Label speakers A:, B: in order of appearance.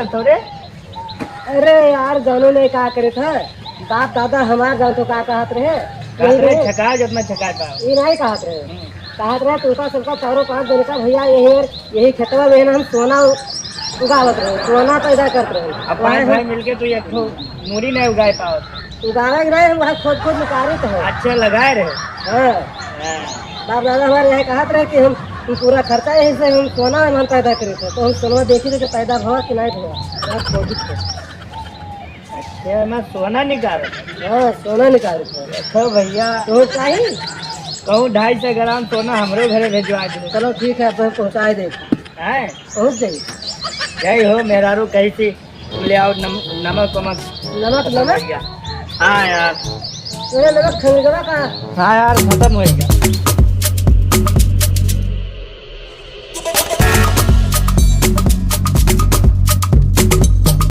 A: कर थोड़े।
B: अरे यार गानों ने क्या करे था, बाप दादा हमारे गाँव तो क्या कहत रहे,
A: छका जितना छका था
B: ये नहीं कहत रहे, कहत रहे तुमका सबका चारों पांच दिन का भैया यही खेतवा में हम सोना उगावत रहे, सोना पैदा करते रहे।
A: अब पांच भाई मिलके तो एक मूरी नहीं उगाए पाओ।
B: उगावे रहे हम वहाँ खोद खोद निकाले थे।
A: अच्छा लगाए रहे।
B: हाँ, बाप दादा हमारे यहाँ कहत रहे कि हम पूरा खर्चा यही से हम सोना हम पैदा करे थे, तो हम सोना देखी थे कि पैदा हुआ कि नहीं हुआ, खोदी थे।
A: अच्छा मैं सोना निकाल।
B: हाँ सोना निकाले थे।
A: देखो भैया
B: तो चाहिए
A: कहूँ 250 ग्राम सोना हमरे घरे भिजवा दो।
B: चलो ठीक है, अपन पहुँचा दे, पहुँच जाइए।
A: जय हो मेहरारू कहीं से ले आओ नमक वमक।
B: नमक नमक
A: हाँ यार,
B: नमक खरीदना का।
A: हाँ यार खत्म हो गया।